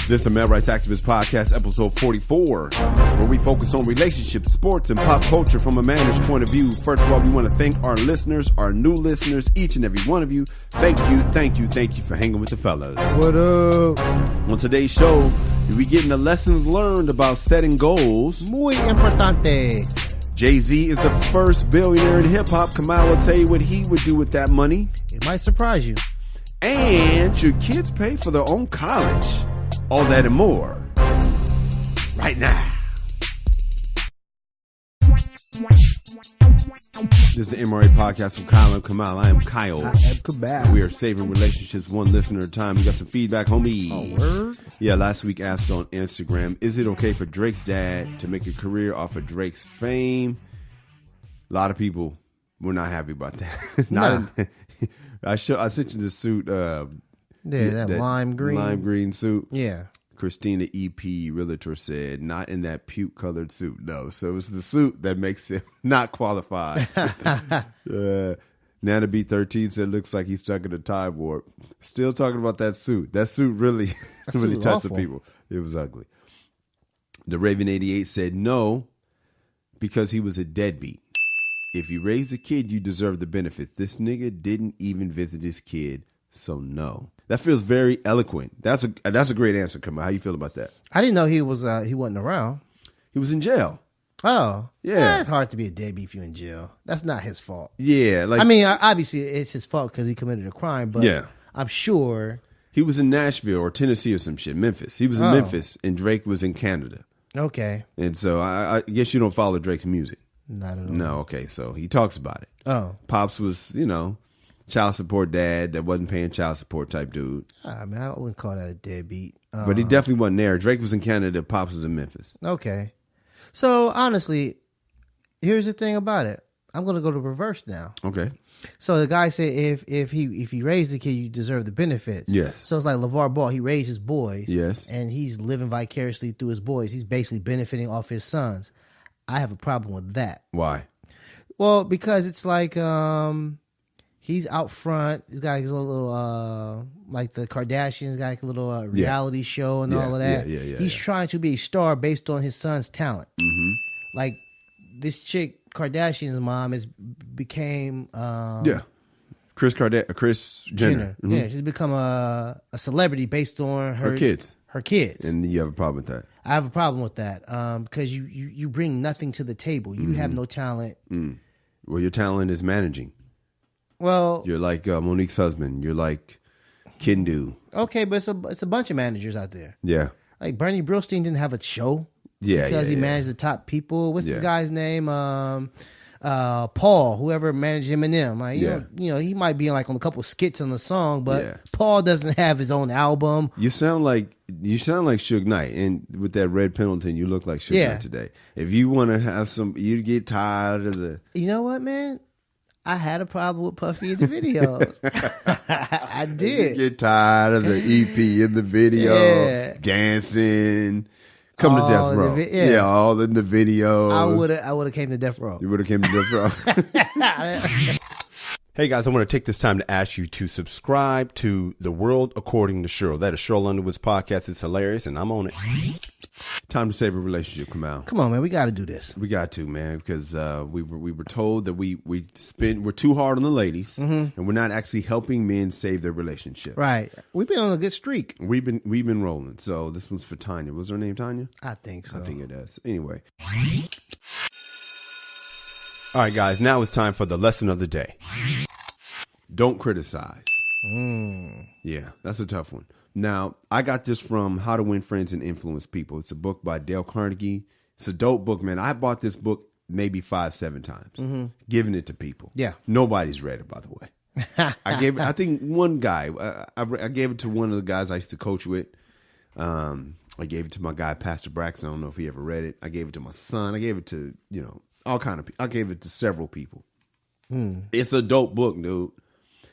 This is a Male Rights Activist Podcast, episode 44, where we focus on relationships, sports, and pop culture from a man's point of view. First of all, we want to thank our listeners, our new listeners, each and every one of you. Thank you for hanging with the fellas. What up? On today's show, we getting the lessons learned about setting goals. Muy importante. Jay-Z is the first billionaire in hip-hop. Kamal will tell you what he would do with that money. It might surprise you. And should kids pay for their own college? All that and more right now. This is the MRA podcast from Kyle and Kamal. I am Kyle. I am Kamal. We are saving relationships one listener at a time. We got some feedback, homie. Oh, word? Yeah, last week asked on Instagram, is it okay for Drake's dad to make a career off of Drake's fame? A lot of people were not happy about that. I sent you the suit. That lime green. Lime green suit. Yeah. Christina EP realtor said, not in that puke colored suit. No. So it's the suit that makes him not qualified. Nana B13 said, looks like he's stuck in a time warp. Still talking about that suit. That suit really touched the people. It was ugly. The Raven 88 said no, because he was a deadbeat. If you raise a kid, you deserve the benefits. This nigga didn't even visit his kid, so no. That feels very eloquent. That's a great answer, Kamal. How you feel about that? I didn't know he wasn't around. He was in jail. Oh. Yeah. It's hard to be a deadbeat if you're in jail. That's not his fault. Yeah. I mean, obviously it's his fault because he committed a crime, but yeah. I'm sure. He was in Nashville or Tennessee or some shit. Memphis. He was in Memphis and Drake was in Canada. Okay. And so I guess you don't follow Drake's music. Not at all. No, okay. So he talks about it. Oh. Pops was, child support dad that wasn't paying child support type dude. I mean, I wouldn't call that a deadbeat. But he definitely wasn't there. Drake was in Canada. Pops was in Memphis. Okay. So, honestly, here's the thing about it. I'm going to go to reverse now. Okay. So the guy said if he raised the kid, you deserve the benefits. Yes. So it's like LeVar Ball. He raised his boys. Yes. And he's living vicariously through his boys. He's basically benefiting off his sons. I have a problem with that. Why? Well, because it's like he's out front. He's got his little like the Kardashians got like a little reality show and all of that. He's trying to be a star based on his son's talent. Mm-hmm. Like this chick Kardashian's mom became Kris Jenner. Mm-hmm. Yeah, she's become a celebrity based on her kids. And you have a problem with that? I have a problem with that because you bring nothing to the table. You have no talent. Mm. Well, your talent is managing. Well, you're like Monique's husband. You're like Kendu. Okay, but it's a bunch of managers out there. Yeah, like Bernie Brillstein didn't have a show. Yeah, because he managed the top people. What's this guy's name? Paul, whoever managed Eminem. Like he might be like on a couple skits on the song, but Paul doesn't have his own album. You sound like Suge Knight, and with that red Pendleton, you look like Suge Knight today. If you want to have you get tired of the. You know what, man? I had a problem with Puffy in the videos. I did. You get tired of the EP in the video, dancing. Come to Death Row. All in the videos. I would have came to Death Row. You would have came to Death Row. Hey guys, I want to take this time to ask you to subscribe to The World According to Cheryl. That is Cheryl Underwood's podcast. It's hilarious, and I'm on it. Time to save a relationship, Kamal. Come on, man. We got to do this. We got to, man, because we were told that we're too hard on the ladies, and we're not actually helping men save their relationships. Right. We've been on a good streak. We've been rolling. So this one's for Tanya. Was her name Tanya? I think so. I think it is. Anyway. All right, guys. Now it's time for the lesson of the day. Don't criticize. Yeah, that's a tough one. Now, I got this from How to Win Friends and Influence People. It's a book by Dale Carnegie. It's a dope book, man. I bought this book maybe 5-7 times, giving it to people. Yeah. Nobody's read it, by the way. I think one guy, I gave it to one of the guys I used to coach with. I gave it to my guy, Pastor Braxton. I don't know if he ever read it. I gave it to my son. I gave it to, all kind of people. I gave it to several people. It's a dope book, dude.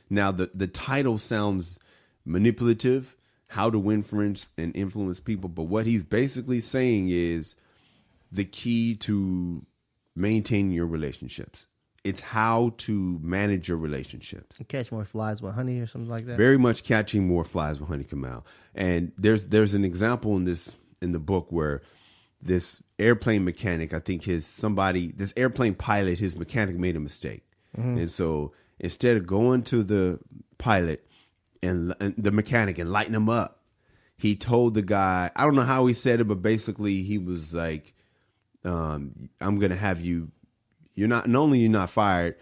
Now, the title sounds manipulative, How to Win Friends and Influence People. But what he's basically saying is the key to maintaining your relationships. It's how to manage your relationships. Catch more flies with honey or something like that. Very much catching more flies with honey, Kamal. And there's an example in the book where this airplane mechanic, I think this airplane pilot, his mechanic made a mistake. Mm-hmm. And so instead of going to the pilot and the mechanic and lighting him up, he told the guy, I don't know how he said it, but basically he was like, I'm going to have you. Not only you're not fired,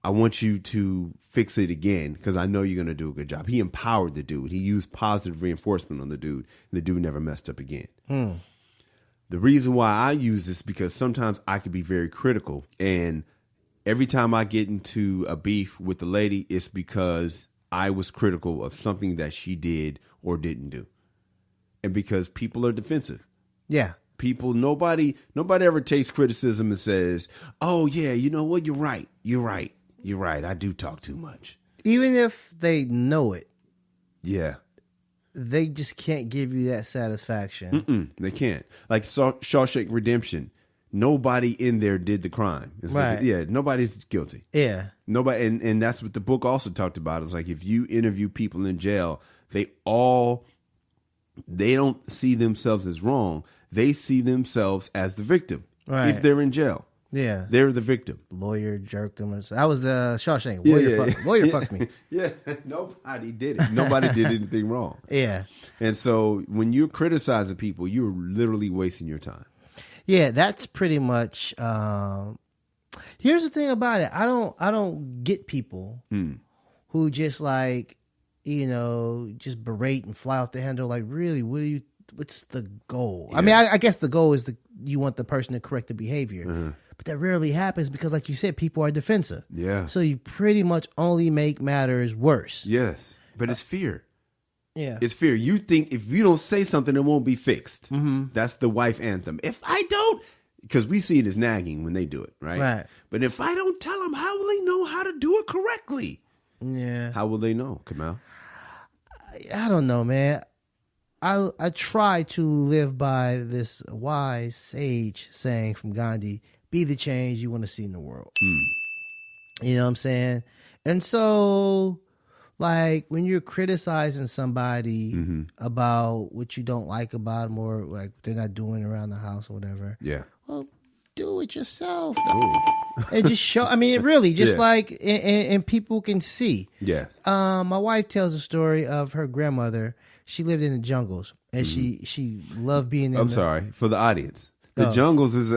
I want you to fix it again because I know you're going to do a good job. He empowered the dude. He used positive reinforcement on the dude. And the dude never messed up again. The reason why I use this is because sometimes I could be very critical. And every time I get into a beef with the lady, it's because I was critical of something that she did or didn't do. And because people are defensive. Yeah. People, nobody ever takes criticism and says, oh, yeah, you know what? You're right. I do talk too much. Even if they know it. Yeah. They just can't give you that satisfaction. They can't. Like Shawshank Redemption. Nobody in there did the crime. Right. Nobody's guilty. Yeah. Nobody. And that's what the book also talked about. It's like if you interview people in jail, they don't see themselves as wrong. They see themselves as the victim. Right. If they're in jail. Yeah. They're the victim. Lawyer jerked them. That was the Shawshank. Lawyer fucked me. Yeah. Nobody did it. Nobody did anything wrong. Yeah. And so when you're criticizing people, you're literally wasting your time. Yeah, that's pretty much here's the thing about it. I don't get people who just like, just berate and fly off the handle. Like, really, what's the goal? Yeah. I mean, I guess the goal is you want the person to correct the behavior. But that rarely happens because, like you said, people are defensive. Yeah. So you pretty much only make matters worse. Yes. But it's fear. Yeah. It's fear. You think if you don't say something, it won't be fixed. Mm-hmm. That's the wife anthem. If I don't, because we see it as nagging when they do it, right? Right. But if I don't tell them, how will they know how to do it correctly? Yeah. How will they know, Kamal? I don't know, man. I try to live by this wise sage saying from Gandhi, be the change you want to see in the world. You know what I'm saying? And so, like, when you're criticizing somebody about what you don't like about them or, like, they're not doing around the house or whatever. Yeah. Well, do it yourself. And just show, I mean, really, just like, and people can see. Yeah. My wife tells a story of her grandmother. She lived in the jungles, and she loved being in sorry, for the audience. The jungles is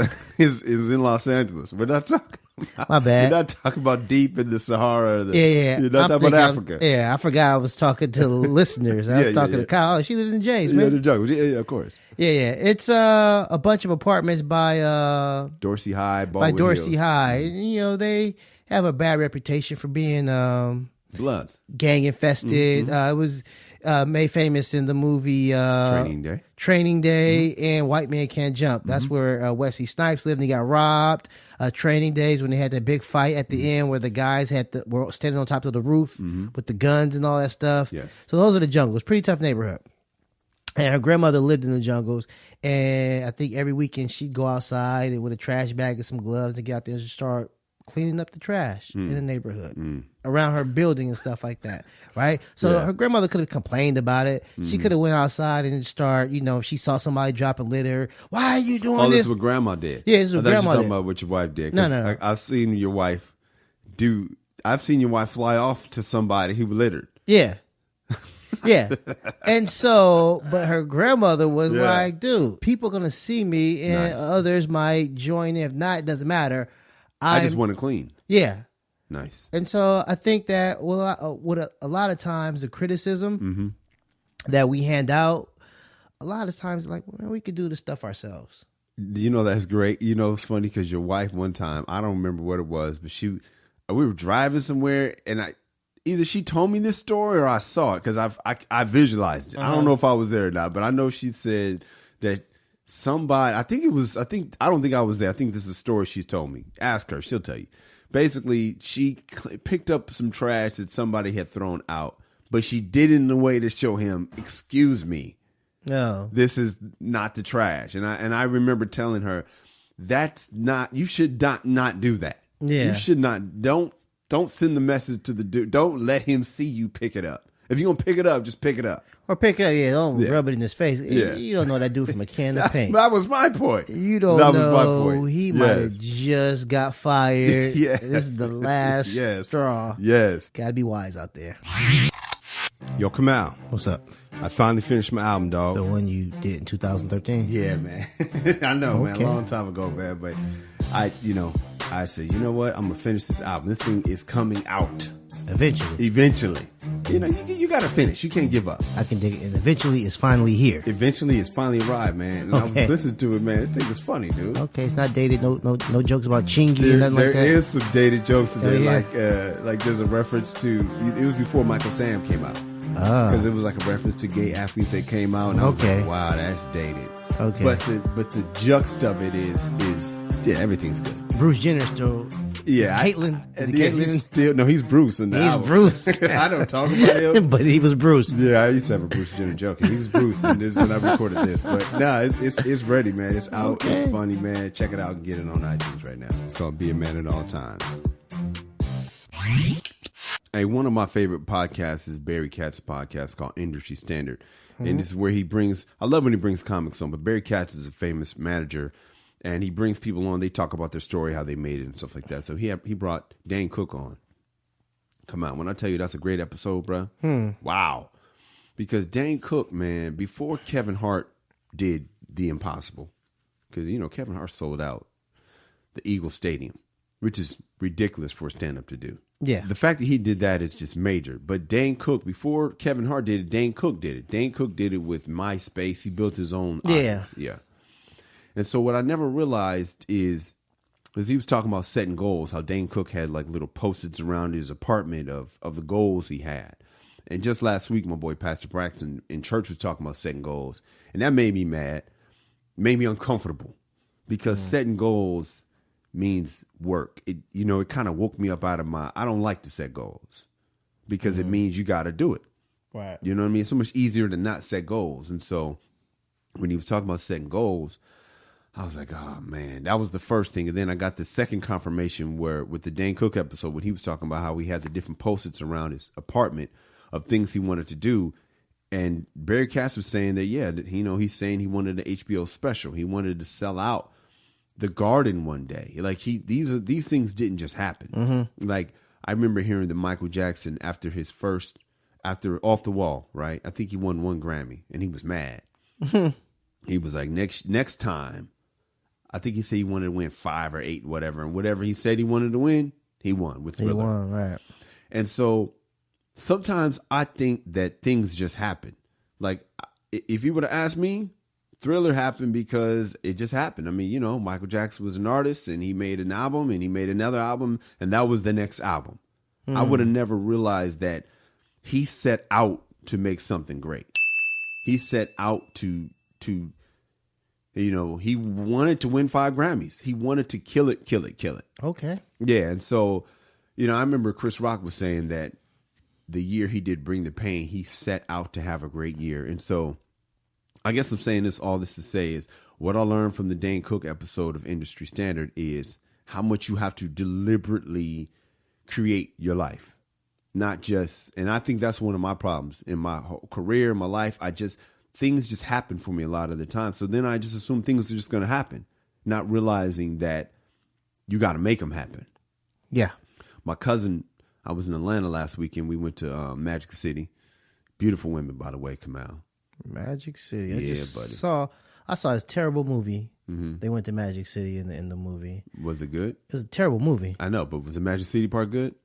in Los Angeles. We're not talking about, my bad. We're not talking about deep in the Sahara. Yeah. You're not talking about Africa. I forgot I was talking to I listeners. was talking to Kyle. Oh, she lives in James, man. Yeah, the jungles. Yeah, of course. Yeah. It's a bunch of apartments by Dorsey High, by Dorsey Hills. High. And, they have a bad reputation for being Bloods, gang infested. It was made famous in the movie Training Day and White Man Can't Jump. That's where Wesley Snipes lived and he got robbed. Training Days when they had that big fight at the end where the guys were standing on top of the roof with the guns and all that stuff. Yes. So those are the jungles. Pretty tough neighborhood. And her grandmother lived in the jungles. And I think every weekend she'd go outside with a trash bag and some gloves and get out there and start cleaning up the trash in the neighborhood around her building and stuff like that, right? So her grandmother could have complained about it. She could have went outside and start, if she saw somebody dropping litter, why are you doing this? Oh, this is what grandma did. Yeah, this is what grandma did. You're talking about what your wife did. No. I've seen your wife fly off to somebody who littered. Yeah. Yeah. And so, but her grandmother was like, dude, people are going to see me and others might join in. If not, it doesn't matter. I just want to clean. Yeah. Nice. And so I think that a lot of times the criticism that we hand out, a lot of times like, man, we could do this stuff ourselves. That's great. It's funny because your wife one time, I don't remember what it was, but we were driving somewhere and either she told me this story or I saw it because I visualized it. I don't know if I was there or not, but I know she said that somebody, I don't think I was there. I think this is a story she's told me. Ask her, she'll tell you. Basically, she picked up some trash that somebody had thrown out, but she did it in a way to show him, excuse me, no, this is not the trash. And I remember telling her, you should not do that. Yeah. You should not. Don't send the message to the dude. Don't let him see you pick it up. If you're going to pick it up, just pick it up. Or pick it up, don't rub it in his face. Yeah. You don't know that dude from a can of paint. That was my point. You don't know. That was my point. He might have just got fired. Yes. This is the last straw. Yes. Gotta be wise out there. Yo, Kamal. What's up? I finally finished my album, dog. The one you did in 2013? Yeah, man. I know, man. A long time ago, man. But I said, you know what? I'm going to finish this album. This thing is coming out. Eventually. You got to finish. You can't give up. I can dig it. And eventually it's finally here. Eventually it's finally arrived, man. And I was listening to it, man. This thing is funny, dude. Okay, it's not dated. No jokes about Chingy and nothing like that. There is some dated jokes in there. Like there's a reference to, it was before Michael Sam came out. Because it was like a reference to gay athletes that came out. And I was like, wow, that's dated. Okay. But the juxt of it is everything's good. Bruce Jenner still... Yeah, Caitlyn. He's Bruce. He's Bruce. I don't talk about him, but he was Bruce. Yeah, I used to have a Bruce Jenner joke. He was Bruce, and this when I recorded this. But it's ready, man. It's out. Okay. It's funny, man. Check it out and get it on iTunes right now. It's called "Be a Man at All Times." Hey, one of my favorite podcasts is Barry Katz's podcast called Industry Standard, and this is where he brings. I love when he brings comics on, but Barry Katz is a famous manager. And he brings people on. They talk about their story, how they made it, and stuff like that. So he brought Dane Cook on. Come on, when I tell you that's a great episode, bro. Wow, because Dane Cook, man, before Kevin Hart did the impossible, because Kevin Hart sold out the Eagle Stadium, which is ridiculous for a stand-up to do. Yeah, the fact that he did that is just major. But Dane Cook, before Kevin Hart did it, Dane Cook did it. Dane Cook did it with MySpace. He built his own audience. Yeah. And so what I never realized is, because he was talking about setting goals, how Dane Cook had like little post-its around his apartment of the goals he had. And just last week, my boy Pastor Braxton in church was talking about setting goals. And that made me mad, made me uncomfortable, because setting goals means work. It kind of woke me up out of I don't like to set goals, because it means you got to do it. Right. You know what I mean? It's so much easier to not set goals. And so when he was talking about setting goals, I was like, oh, man, that was the first thing. And then I got the second confirmation where with the Dane Cook episode, when he was talking about how he had the different post-its around his apartment of things he wanted to do. And Barry Katz was saying that, he's saying he wanted an HBO special. He wanted to sell out the Garden one day. Like these things didn't just happen. Mm-hmm. Like I remember hearing that Michael Jackson after Off the Wall, right? I think he won 1 Grammy and he was mad. Mm-hmm. He was like, next time. I think he said he wanted to win 5 or 8, whatever. And whatever he said he wanted to win, he won with Thriller. He won, right. And so sometimes I think that things just happen. Like if you would have asked me, Thriller happened because it just happened. I mean, Michael Jackson was an artist and he made an album and he made another album and that was the next album. I would have never realized that he set out to make something great. He set out to he wanted to win 5 Grammys. He wanted to kill it. Okay. Yeah. And so, I remember Chris Rock was saying that the year he did Bring the Pain, he set out to have a great year. And so I guess I'm saying all this to say is what I learned from the Dane Cook episode of Industry Standard is how much you have to deliberately create your life. Not just, and I think that's one of my problems in my whole career, my life. Things just happen for me a lot of the time. So then I just assume things are just going to happen, not realizing that you got to make them happen. Yeah. My cousin, I was in Atlanta last weekend. We went to Magic City. Beautiful women, by the way, Kamal. Magic City. Buddy. I saw this terrible movie. Mm-hmm. They went to Magic City in the movie. Was it good? It was a terrible movie. I know, but was the Magic City part good?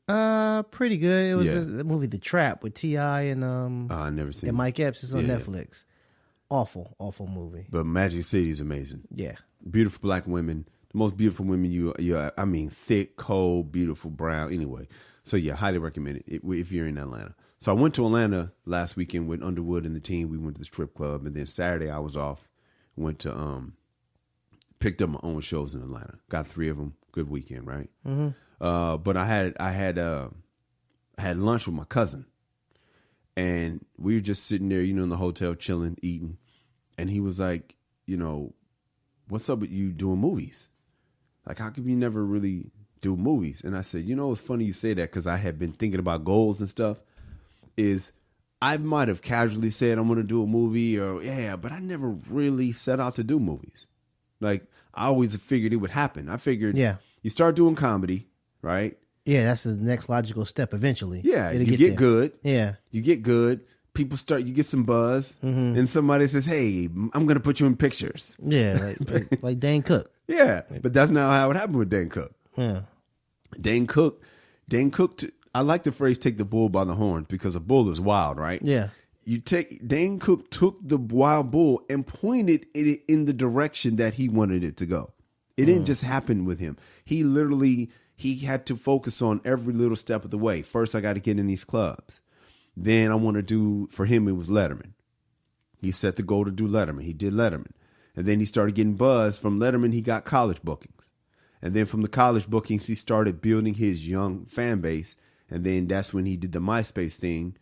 Pretty good. It was the movie The Trap with T.I. and I never seen and Mike Epps. It's on Netflix. Awful movie. But Magic City is amazing. Yeah. Beautiful black women. The most beautiful women I mean, thick, cold, beautiful, brown. Anyway. So yeah, highly recommend it if you're in Atlanta. So I went to Atlanta last weekend with Underwood and the team. We went to the strip club, and then Saturday I was off. Went to picked up my own shows in Atlanta. Got 3 of them. Good weekend, right? Mm-hmm. But I had lunch with my cousin, and we were just sitting there, in the hotel, chilling, eating, and he was like, what's up with you doing movies? Like, how come you never really do movies. And I said, you know, it's funny you say that because I had been thinking about goals and stuff. Is I might have casually said I'm going to do a movie but I never really set out to do movies. Like I always figured it would happen. I figured you start doing comedy, right? Yeah, that's the next logical step eventually. Yeah, you get good. Yeah. You get good. People you get some buzz, and somebody says, hey, I'm going to put you in pictures. Yeah, like Dane Cook. Yeah, but that's not how it happened with Dane Cook. Yeah. Dane Cook, I like the phrase take the bull by the horns because a bull is wild, right? Yeah. Dane Cook took the wild bull and pointed it in the direction that he wanted it to go. It didn't just happen with him. He had to focus on every little step of the way. First, I got to get in these clubs. Then I want to do, for him, it was Letterman. He set the goal to do Letterman. He did Letterman. And then he started getting buzz. From Letterman, he got college bookings. And then from the college bookings, he started building his young fan base. And then that's when he did the MySpace thing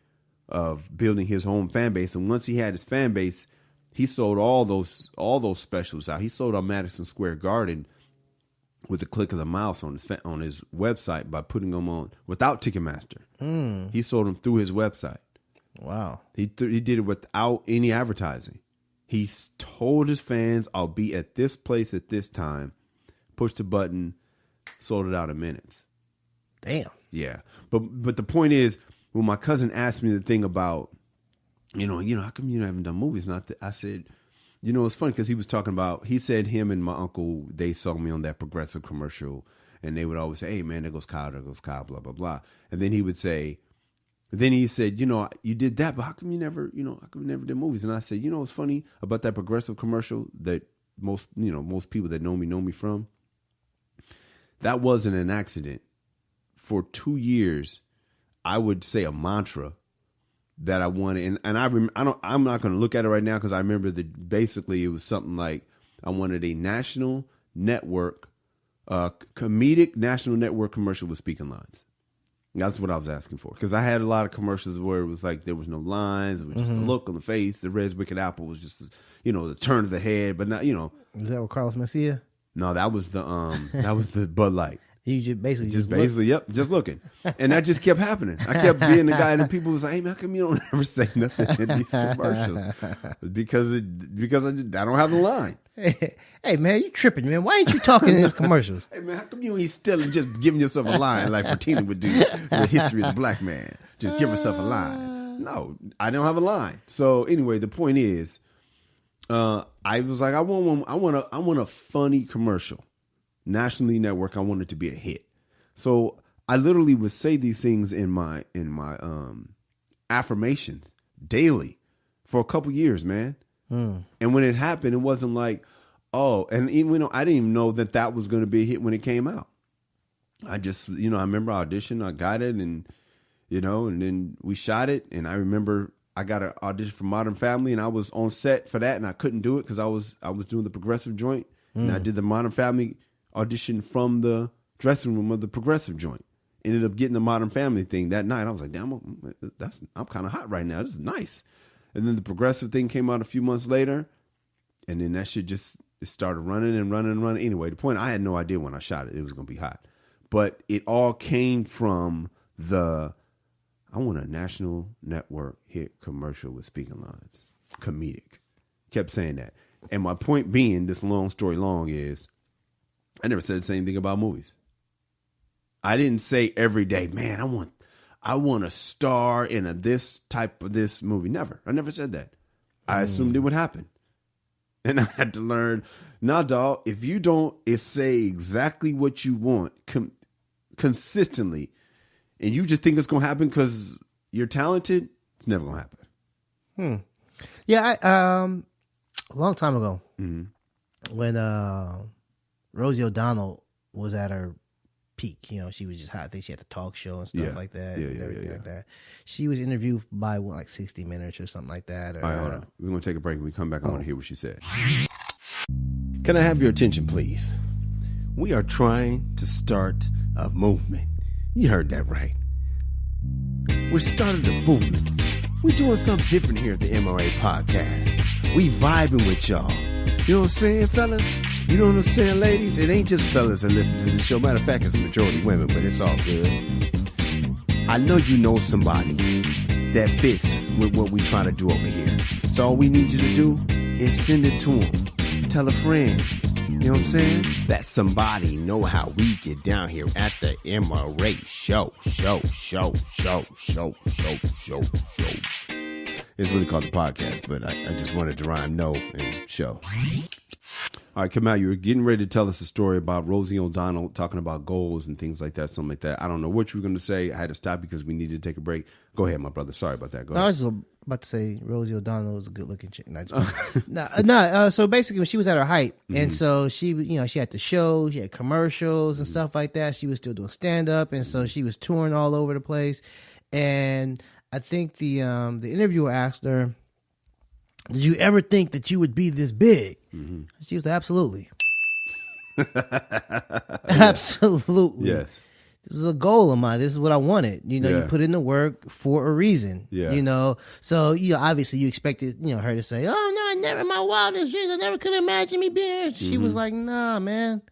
of building his home fan base. And once he had his fan base, he sold all those specials out. He sold on Madison Square Garden with a click of the mouse on his website by putting them on without Ticketmaster. He sold them through his website. Wow. He did it without any advertising. He told his fans, I'll be at this place at this time, pushed the button, sold it out in minutes. Damn. Yeah. But the point is, when my cousin asked me the thing about, how come you haven't done movies? I said, it's funny because he said him and my uncle, they saw me on that Progressive commercial and they would always say, hey man, there goes Kyle, blah, blah, blah. And then he said, you did that, but how come you never did movies? And I said, what's funny about that Progressive commercial that most people that know me from? That wasn't an accident. For 2 years, I would say a mantra that I wanted, and I'm not going to look at it right now because I remember that basically it was something like I wanted a national network, comedic national network commercial with speaking lines. That's what I was asking for because I had a lot of commercials where it was like there was no lines, it was just a look on the face. The Red's Wicked Apple was just the turn of the head, but not Is that with Carlos Mencia? No, that was the Bud Light. You just just looking, and that just kept happening. I kept being the guy, and people was like, "Hey man, how come you don't ever say nothing in these commercials?" Because I don't have the line. Hey man, you tripping, man? Why ain't you talking in these commercials? Hey man, how come you ain't still just giving yourself a line like Tina would do with History of the Black Man? Just give herself a line. No, I don't have a line. So anyway, the point is, I was like, I want a funny commercial. Nationally network, I want it to be a hit. So I literally would say these things in my affirmations daily for a couple years, man. And when it happened, it wasn't like, and even I didn't even know that was going to be a hit when it came out. I just, I remember audition, I got it, and and then we shot it, and I remember I got an audition for Modern Family, and I was on set for that, and I couldn't do it because I was doing the Progressive joint, and I did the Modern Family audition from the dressing room of the Progressive joint. Ended up getting the Modern Family thing that night. I was like, damn, I'm kind of hot right now. This is nice. And then the Progressive thing came out a few months later, and then that shit just started running and running and running. Anyway, the point, I had no idea when I shot it was going to be hot. But it all came from I want a national network hit commercial with speaking lines. Comedic. Kept saying that. And my point being, this long story long is, I never said the same thing about movies. I didn't say every day, man, I want a star in this type of this movie. Never. I never said that. I assumed it would happen. And I had to learn, nah, dog, if you don't say exactly what you want consistently, and you just think it's going to happen because you're talented, it's never going to happen. Yeah, a long time ago, when Rosie O'Donnell was at her peak, she was just hot. I think she had the talk show and stuff like that, everything like that. She was interviewed by 60 Minutes or something like that. All right, hold on. We're going to take a break. When we come back, I want to hear what she said. Can I have your attention, please? We are trying to start a movement. You heard that right. We're starting a movement. We're doing something different here at the MRA Podcast. We vibing with y'all. You know what I'm saying, fellas? You know what I'm saying, ladies? It ain't just fellas that listen to the show. Matter of fact, it's a majority women, but it's all good. I know you know somebody that fits with what we trying to do over here. So all we need you to do is send it to them. Tell a friend. You know what I'm saying? That somebody know how we get down here at the MRA show. It's really called the podcast, but I just wanted to rhyme no and show. All right, Kamal, you were getting ready to tell us a story about Rosie O'Donnell talking about goals and things like that, something like that. I don't know what you were going to say. I had to stop because we needed to take a break. Go ahead, my brother. Sorry about that. Go ahead. I was about to say Rosie O'Donnell was a good-looking chick. So basically, when she was at her height, and so she had the show, she had commercials and stuff like that. She was still doing stand-up, and so she was touring all over the place. And I think the interviewer asked her, "Did you ever think that you would be this big?" She was like, "Absolutely." Absolutely. Yes. This is a goal of mine. This is what I wanted. You put in the work for a reason. Yeah. So obviously you expected, her to say, "Oh no, I never in my wildest dreams, I never could imagine me being here." She was like, "Nah, man.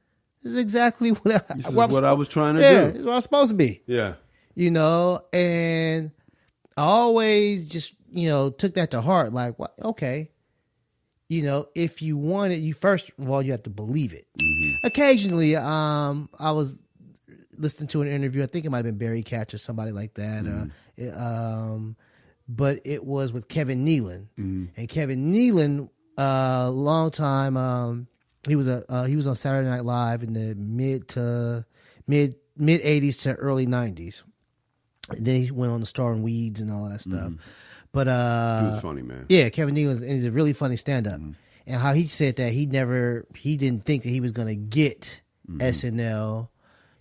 This is exactly what I was trying to do. Yeah, this is what I was supposed to be." Yeah. And I always just, took that to heart. Like, well, okay. If you want it, you first of all, you have to believe it. Occasionally, I was listening to an interview. I think it might have been Barry Katz or somebody like that. But it was with Kevin Nealon, and Kevin Nealon, long time. He was on Saturday Night Live in the mid '80s to early '90s. And then he went on to star in Weeds and all that stuff. But he was funny, man. Yeah, Kevin Nealon is a really funny stand-up. And how he said that he didn't think that he was going to get SNL.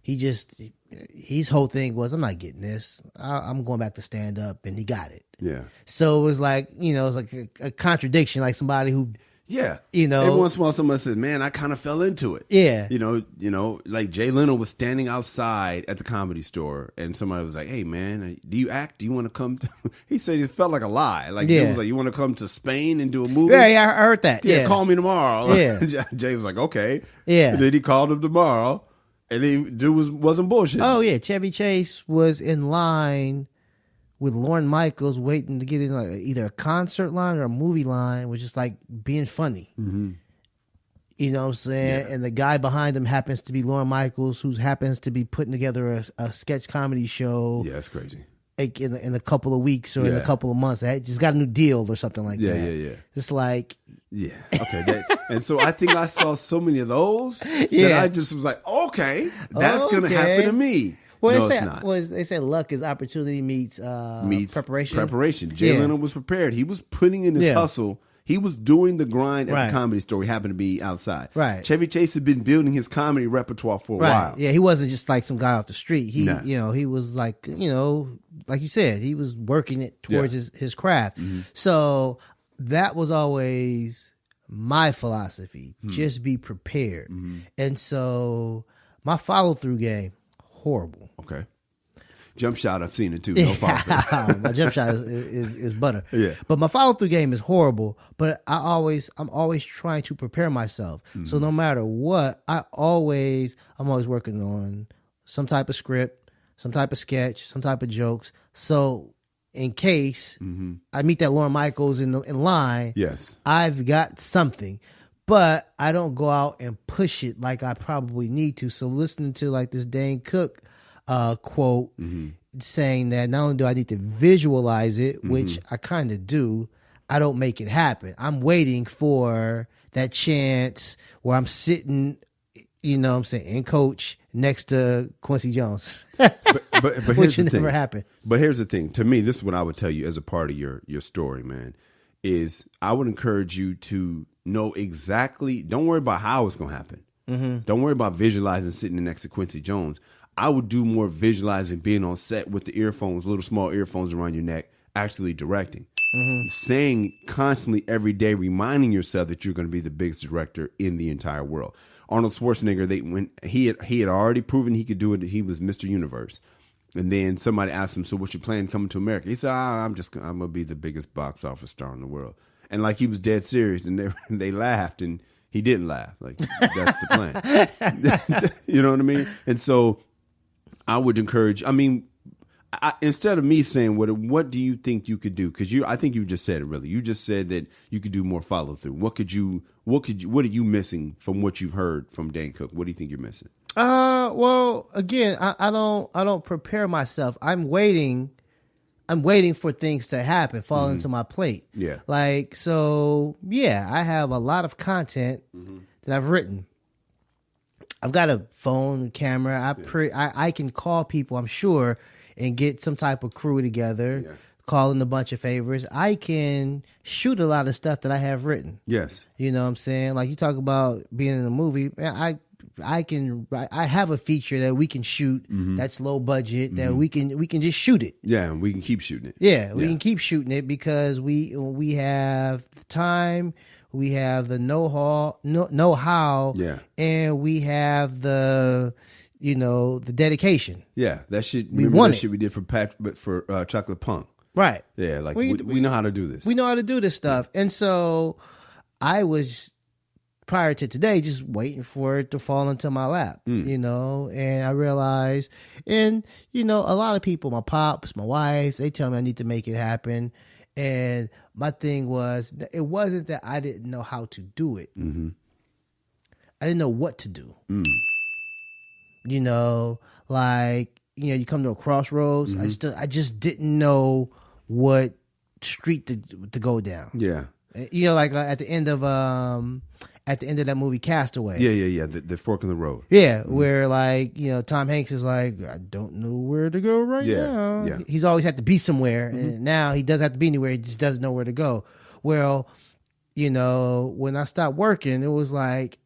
His whole thing was, I'm not getting this. I'm going back to stand-up, and he got it. Yeah. So it was like, it was like a contradiction, like somebody who... Yeah. Every once in a while somebody says, "Man, I kind of fell into it." Yeah. Like Jay Leno was standing outside at the Comedy Store and somebody was like, "Hey man, do you act? Do you want to come to-" He said it felt like a lie. Like it was like, "You want to come to Spain and do a movie?" Yeah, I heard that. Yeah. Call me tomorrow. Yeah. Jay was like, "Okay." Yeah. And then he called him tomorrow and dude wasn't bullshit. Oh yeah, Chevy Chase was in line with Lorne Michaels waiting to get in like either a concert line or a movie line, which is like being funny. You know what I'm saying? Yeah. And the guy behind him happens to be Lorne Michaels, who happens to be putting together a sketch comedy show. Yeah, that's crazy. Like in a couple of weeks or in a couple of months. I just got a new deal or something like that. Yeah. It's like... Yeah. Okay. And so I think I saw so many of those that I just was like, okay, that's going to happen to me. Well, no, it's not. They say luck is opportunity meets preparation. Jay Leno was prepared. He was putting in his hustle. He was doing the grind at the Comedy Store. He happened to be outside. Right. Chevy Chase had been building his comedy repertoire for a while. Yeah, he wasn't just like some guy off the street. He was like, like you said, he was working it towards his craft. So that was always my philosophy. Just be prepared. And so my follow-through game, horrible. Okay. Jump shot, I've seen it too. No follow-through. My jump shot is butter. Yeah. But my follow-through game is horrible. But I'm always trying to prepare myself. So no matter what, I'm always working on some type of script, some type of sketch, some type of jokes. So in case I meet that Lorne Michaels in line, yes, I've got something. But I don't go out and push it like I probably need to. So listening to like this Dane Cook quote saying that not only do I need to visualize it, which I kind of do, I don't make it happen. I'm waiting for that chance where I'm sitting, what I'm saying, in coach next to Quincy Jones, but which never happened. But here's the thing. To me, this is what I would tell you as a part of your story, man, is I would encourage you to know exactly, don't worry about how it's going to happen. Don't worry about visualizing sitting next to Quincy Jones. I would do more visualizing being on set with the earphones, little small earphones around your neck, actually directing. Saying constantly every day, reminding yourself that you're going to be the biggest director in the entire world. Arnold Schwarzenegger, he had already proven he could do it. He was Mr. Universe. And then somebody asked him, "So what's your plan coming to America?" He said, I'm going to be the biggest box office star in the world. And like he was dead serious, and they laughed. And He didn't laugh. Like, that's the plan. You know what I mean? And so I would encourage, instead of me saying, what do you think you could do? Because I think you just said it really. You just said that you could do more follow through. What are you missing from what you've heard from Dane Cook? What do you think you're missing? Well, again, I don't prepare myself. I'm waiting for things to happen, fall into my plate. Yeah. Like, so, yeah, I have a lot of content that I've written. I've got a phone, camera. I can call people, I'm sure, and get some type of crew together, call in a bunch of favors. I can shoot a lot of stuff that I have written. Yes. You know what I'm saying? Like, you talk about being in a movie. I have a feature that we can shoot that's low budget, that we can just shoot it. Yeah, we can keep shooting it. Yeah, we can keep shooting it because we have the time, we have the know-how, and we have the dedication. Yeah, that shit. We want that shit we did for Chocolate Punk. Right. Yeah, like we know how to do this. We know how to do this stuff. And so I was, prior to today, just waiting for it to fall into my lap, and I realized, and, a lot of people, my pops, my wife, they tell me I need to make it happen. And my thing was, it wasn't that I didn't know how to do it. Mm-hmm. I didn't know what to do. You come to a crossroads. I just didn't know what street to go down. Yeah. Like at the end of that movie Castaway. Yeah. The fork in the road. Yeah, where Tom Hanks is like, I don't know where to go right now. Yeah. He's always had to be somewhere, and now he doesn't have to be anywhere. He just doesn't know where to go. Well, when I stopped working, it was like,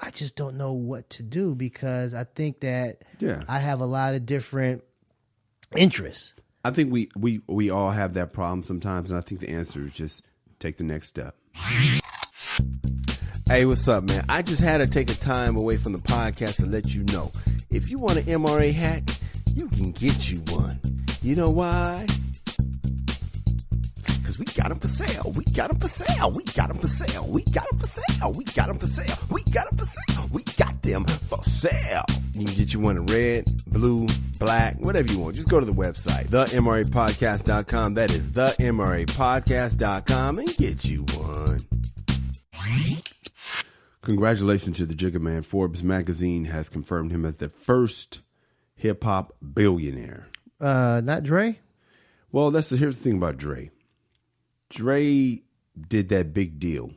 I just don't know what to do because I think that I have a lot of different interests. I think we all have that problem sometimes, and I think the answer is just take the next step. Hey, what's up, man? I just had to take a time away from the podcast to let you know. If you want an MRA hat, you can get you one. You know why? Because we got them for sale. We got them for sale. We got them for sale. We got them for sale. We got them for sale. We got them for sale. We got them for sale. You can get you one in red, blue, black, whatever you want. Just go to the website, themrapodcast.com. That is themrapodcast.com, and get you one. Congratulations to the Jigga Man. Forbes magazine has confirmed him as the first hip-hop billionaire. Not Dre? Well, here's the thing about Dre. Dre did that big deal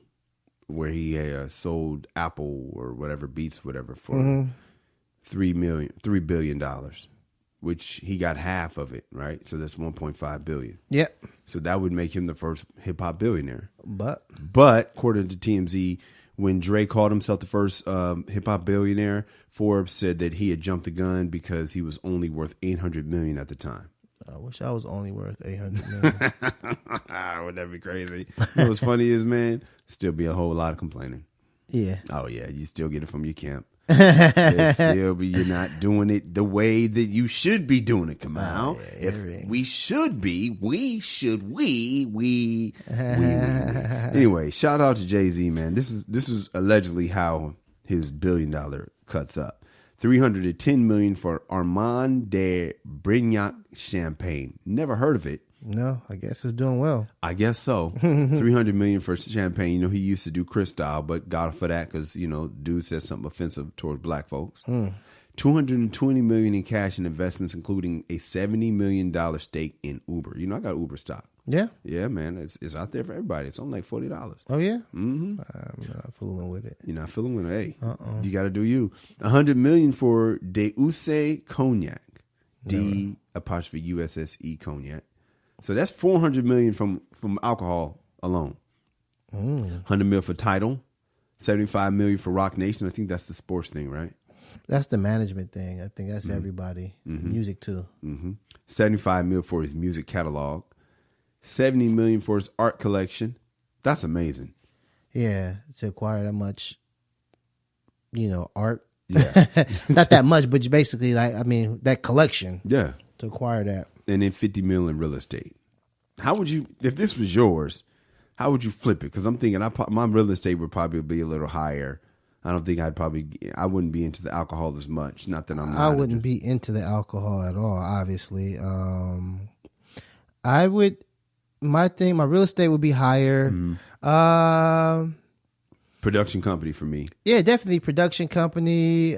where he sold Apple or whatever, Beats, whatever, for $3 billion, which he got half of it, right? So that's $1.5 billion. Yep. So that would make him the first hip-hop billionaire. But according to TMZ, when Dre called himself the first hip-hop billionaire, Forbes said that he had jumped the gun because he was only worth $800 million at the time. I wish I was only worth $800 million. Wouldn't that be crazy? You know what's funny is, man, still be a whole lot of complaining. Yeah. Oh, yeah, you still get it from your camp. You're not doing it the way that you should be doing it, Kamal. We should be. Anyway, shout out to Jay-Z, man. This is allegedly how his $1 billion cuts up. $310 million for Armand de Brignac champagne. Never heard of it. No, I guess it's doing well. I guess so. $300 million for champagne. He used to do Cristal, but got off for that because, dude said something offensive towards black folks. $220 million in cash and investments, including a $70 million stake in Uber. I got Uber stock. Yeah? Yeah, man. It's out there for everybody. It's only like $40. Oh, yeah? Mm-hmm. I'm not fooling with it. You're not fooling with it? Hey, you got to do you. $100 million for Deuse Cognac. D''USSE Cognac. So that's $400 million from alcohol alone. $100 million for Tidal. $75 million for Rock Nation. I think that's the sports thing, right? That's the management thing. I think that's everybody. Music too. $75 million for his music catalog. $70 million for his art collection. That's amazing. Yeah, to acquire that much, art. Yeah, not that much, but basically, that collection. Yeah, to acquire that, and then $50 million in real estate. How would you, if this was yours? how would you flip it? Because I'm thinking my real estate would probably be a little higher. I don't think I wouldn't be into the alcohol as much. Not that I'm not. I wouldn't be into the alcohol at all, obviously. I would, my real estate would be higher. Mm-hmm. Production company for me. Yeah, definitely production company.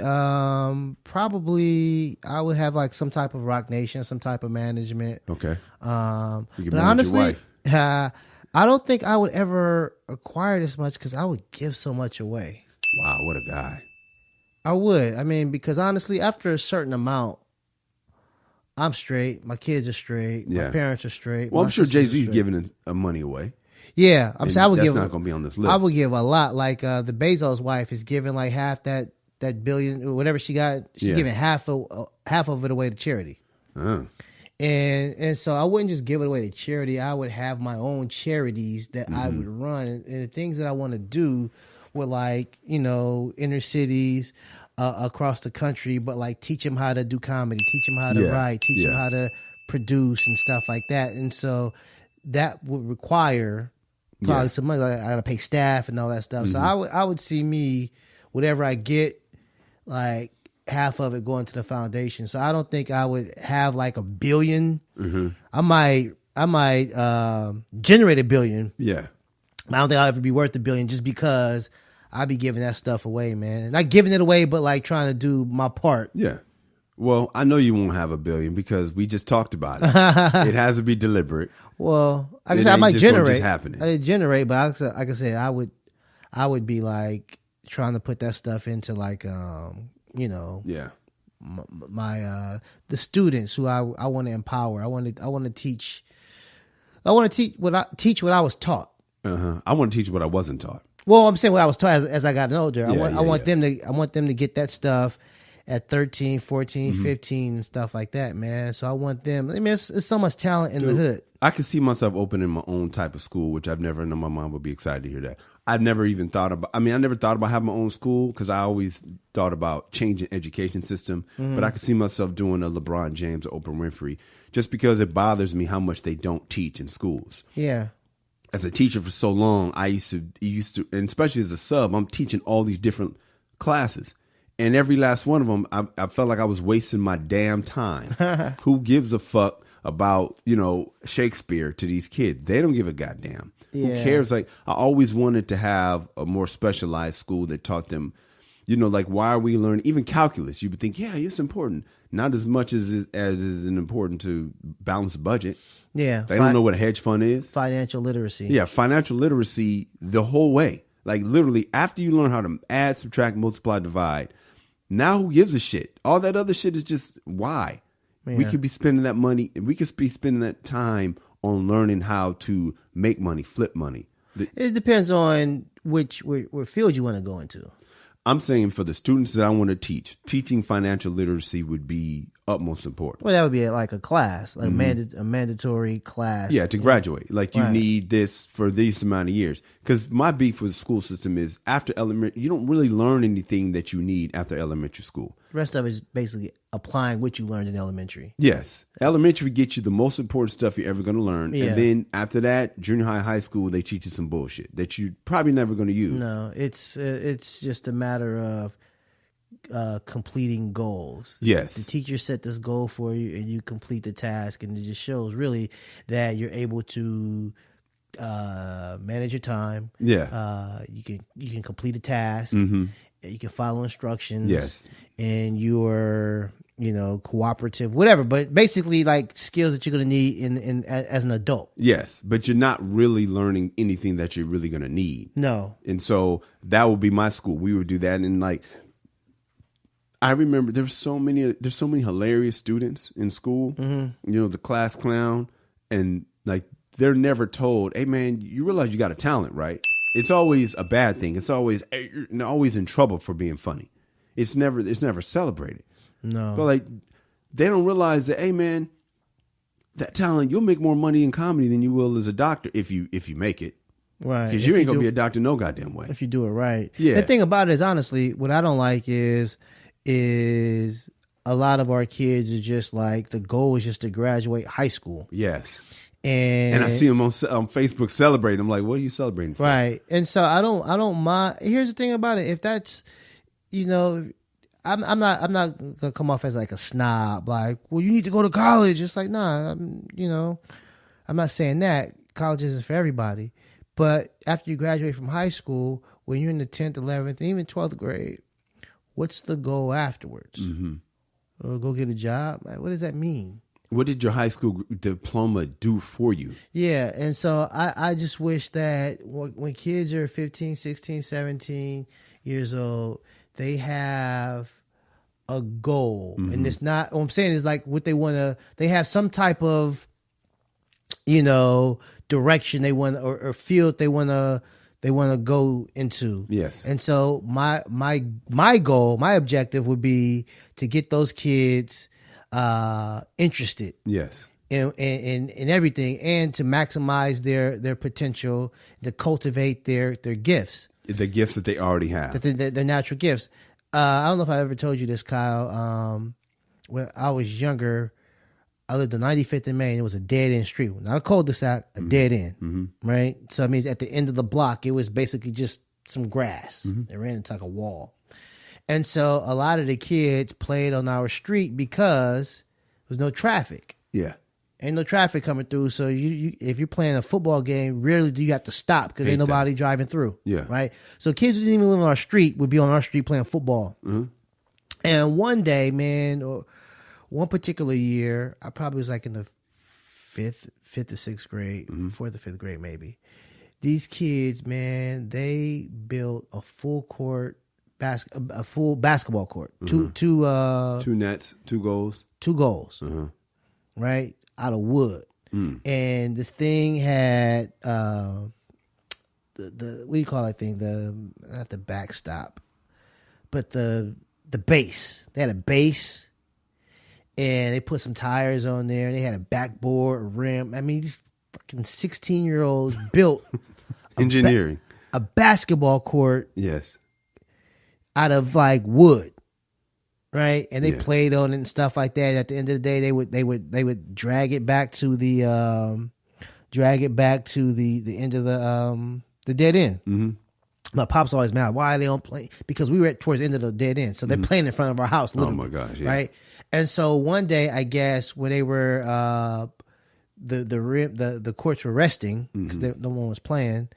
Probably I would have like some type of Rock Nation, some type of management. Okay. You can but honestly, your wife. I don't think I would ever acquire this much because I would give so much away. Wow, what a guy. I would. I mean, because honestly, after a certain amount, I'm straight. My kids are straight. Yeah. My parents are straight. Well, I'm sure Jay-Z's giving money away. Yeah, I'm saying I would that's give. That's not going to be on this list. I would give a lot. Like the Bezos wife is giving like half that billion or whatever she got. She's giving half of it away to charity. And so I wouldn't just give it away to charity. I would have my own charities that I would run, and the things that I want to do with like inner cities across the country, but like teach them how to do comedy, teach them how to write, teach them how to produce and stuff like that. And so that would require probably some money. Like I got to pay staff and all that stuff. So I would see me, whatever I get, like half of it going to the foundation. So I don't think I would have like $1 billion. I might generate $1 billion. Yeah. I don't think I'll ever be worth $1 billion just because I'd be giving that stuff away, man. Not giving it away, but like trying to do my part. Yeah. Well, I know you won't have $1 billion because we just talked about it. It has to be deliberate. Well, like I said, I might generate. I generate, but like I said, I would be like trying to put that stuff into like my the students who I want to empower. I want to teach. I want to teach what I was taught. I want to teach what I wasn't taught. Well, I'm saying what I was taught as I got older. I want them to get that stuff at 13, 14, 15 and stuff like that, man. So I want them. I mean, it's so much talent in the hood. I can see myself opening my own type of school, which I've never known. My mom would be excited to hear that. I never thought about having my own school because I always thought about changing education system. But I could see myself doing a LeBron James or Oprah Winfrey just because it bothers me how much they don't teach in schools. Yeah. As a teacher for so long, I used to, and especially as a sub, I'm teaching all these different classes. And every last one of them, I felt like I was wasting my damn time. Who gives a fuck about, Shakespeare to these kids? They don't give a goddamn. Yeah. Who cares? Like, I always wanted to have a more specialized school that taught them, like, why are we learning? Even calculus, you would think, yeah, it's important. Not as much as is important to balance a budget. Yeah. They don't know what a hedge fund is. Financial literacy. Yeah, financial literacy the whole way. Like, literally, after you learn how to add, subtract, multiply, divide, now who gives a shit? All that other shit is just why. Yeah. We could be spending that money, and we could be spending that time on learning how to make money, flip money. It depends on what field you want to go into. I'm saying for the students that I want to teach, teaching financial literacy would be utmost important. Well, that would be like a class, like a mandatory class. Yeah, to graduate. Like you need this for this amount of years. Because my beef with the school system is after elementary, you don't really learn anything that you need after elementary school. The rest of it is basically applying what you learned in elementary. Yes. Elementary gets you the most important stuff you're ever going to learn. Yeah. And then after that, junior high, high school, they teach you some bullshit that you're probably never going to use. No, it's just a matter of completing goals. Yes. The teacher set this goal for you and you complete the task, and it just shows really that you're able to manage your time. Yeah. You can complete a task. You can follow instructions. Yes. And you're, cooperative, whatever. But basically, like skills that you're going to need in as an adult. Yes, but you're not really learning anything that you're really going to need. No. And so that would be my school. We would do that, and like I remember there's so many hilarious students in school. The class clown, and like they're never told, "Hey, man, you realize you got a talent, right?" It's always a bad thing. It's always you're always in trouble for being funny. It's never celebrated. No. But like they don't realize that, hey man, that talent, you'll make more money in comedy than you will as a doctor if you make it. Right. Because you ain't gonna be a doctor no goddamn way. If you do it right. Yeah. The thing about it is honestly, what I don't like is a lot of our kids are just like the goal is just to graduate high school. Yes. And I see them on Facebook celebrating. I'm like, what are you celebrating for? Right. And so I don't mind. Here's the thing about it. If that's, I'm not gonna come off as like a snob. Like, well, you need to go to college. It's like, nah, I'm not saying that. College isn't for everybody. But after you graduate from high school, when you're in the 10th, 11th, and even 12th grade, what's the goal afterwards? Mm-hmm. Go get a job? Like, what does that mean? What did your high school diploma do for you? Yeah, and so I just wish that when kids are 15, 16, 17 years old, they have a goal. Mm-hmm. And it's not, what I'm saying is like what they want to, they have some type of, direction they want or field they want to go into. Yes. And so my goal, my objective would be to get those kids interested. Yes. In everything, and to maximize their potential, to cultivate their gifts. The gifts that they already have. Their natural gifts. I don't know if I ever told you this, Kyle. When I was younger, I lived on 95th and Main. It was a dead-end street. Not a cul-de-sac, a dead-end, right? So it means at the end of the block, it was basically just some grass. It ran into like a wall. And so a lot of the kids played on our street because there was no traffic. Yeah. Ain't no traffic coming through. So you if you're playing a football game, rarely do you have to stop because ain't nobody driving through. Yeah. Right? So kids who didn't even live on our street would be on our street playing football. Mm-hmm. And one day, man, or one particular year, I probably was like in the fifth or sixth grade, fourth or fifth grade maybe. These kids, man, they built a full court a full basketball court. Two nets, two goals. Right? Out of wood. And the thing had the what do you call that thing? Not the backstop, but the base. They had a base, and they put some tires on there. And they had a backboard, a rim. I mean, these fucking 16-year-olds built engineering a basketball court. Yes. Out of like wood, right? And they played on it and stuff like that. At the end of the day, they would drag it back to the end of the dead end. Mm-hmm. My pop's always mad. Why they don't play? Because we were towards the end of the dead end, so they're playing in front of our house. Literally, oh my gosh! Yeah. Right? And so one day, I guess when they were the courts were resting because no one was playing,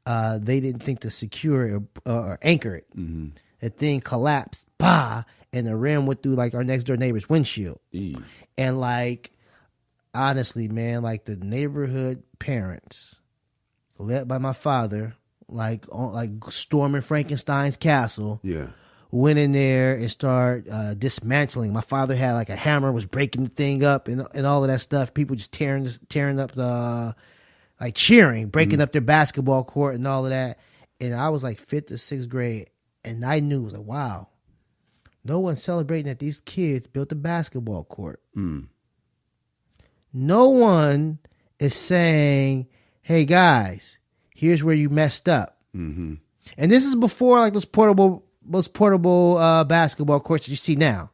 they didn't think to secure it or anchor it. Mm-hmm. The thing collapsed, and the rim went through like our next door neighbor's windshield. And like, honestly, man, like the neighborhood parents, led by my father, like storming Frankenstein's castle. Yeah, went in there and started dismantling. My father had like a hammer, was breaking the thing up and all of that stuff. People just tearing up the like cheering, breaking up their basketball court and all of that. And I was like fifth or sixth grade. And I knew, it was like, wow, no one's celebrating that these kids built a basketball court. No one is saying, hey, guys, here's where you messed up. Mm-hmm. And this is before like those portable basketball courts that you see now.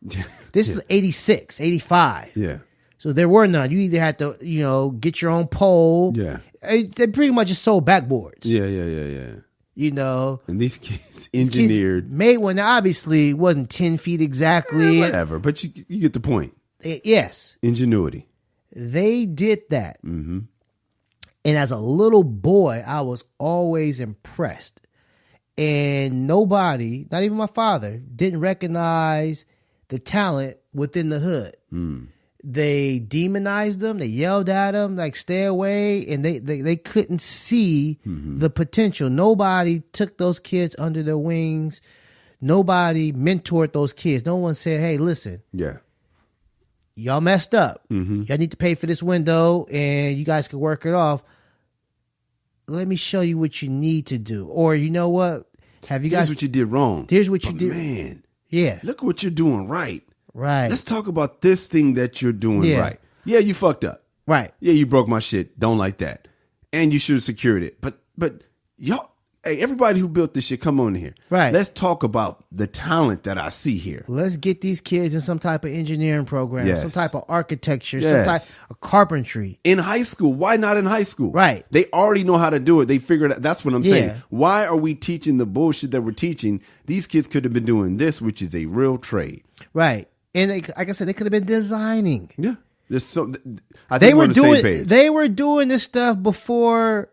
This is 86, 85. Yeah. So there were none. You either had to, get your own pole. Yeah. They pretty much just sold backboards. Yeah. And these kids engineered. Made one that obviously wasn't 10 feet exactly. Whatever, but you get the point. Yes. Ingenuity. They did that. Mm-hmm. And as a little boy, I was always impressed. And nobody, not even my father, didn't recognize the talent within the hood. They demonized them. They yelled at them, like, stay away. And they couldn't see the potential. Nobody took those kids under their wings. Nobody mentored those kids. No one said, hey, listen. Yeah. Y'all messed up. Y'all need to pay for this window and you guys can work it off. Let me show you what you need to do. Or you know what? Here's what you did wrong. Here's what you did. Man. Yeah. Look what you're doing right. Right. Let's talk about this thing that you're doing right. Yeah, you fucked up. Right. Yeah, you broke my shit. Don't like that. And you should have secured it. But y'all, Hey, everybody who built this shit, come on here. Right. Let's talk about the talent that I see here. Let's get these kids in some type of engineering program, Yes. some type of architecture, Yes. some type of carpentry. In high school. Why not in high school? Right. They already know how to do it. They figured out. That's what I'm saying. Yeah. Why are we teaching the bullshit that we're teaching? These kids could have been doing this, which is a real trade. Right. And like I said, they could have been designing. Yeah. There's so. I think we're on the same page. They were doing this stuff before,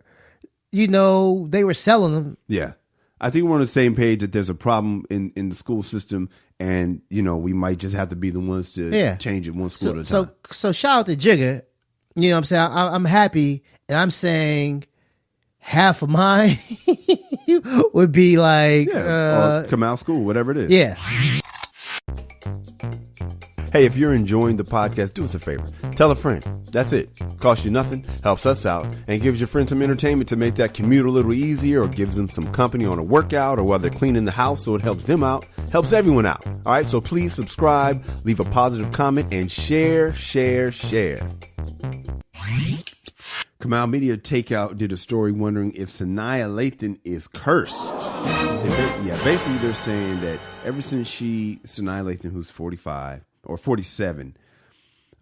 they were selling them. Yeah. I think we're on the same page that there's a problem in the school system, and we might just have to be the ones to change it one school at a time. So shout out to Jigga. You know what I'm saying? I'm happy, and I'm saying half of mine would be like or Kamal School, whatever it is. Yeah. Hey, if you're enjoying the podcast, do us a favor. Tell a friend. That's it. Costs you nothing, helps us out, and gives your friends some entertainment to make that commute a little easier, or gives them some company on a workout, or while they're cleaning the house, so it helps them out, helps everyone out. All right, so please subscribe, leave a positive comment, and share. Kamal Media Takeout did a story wondering if Sanaya Lathan is cursed. Basically they're saying that ever since Sanaya Lathan, who's 45 or 47,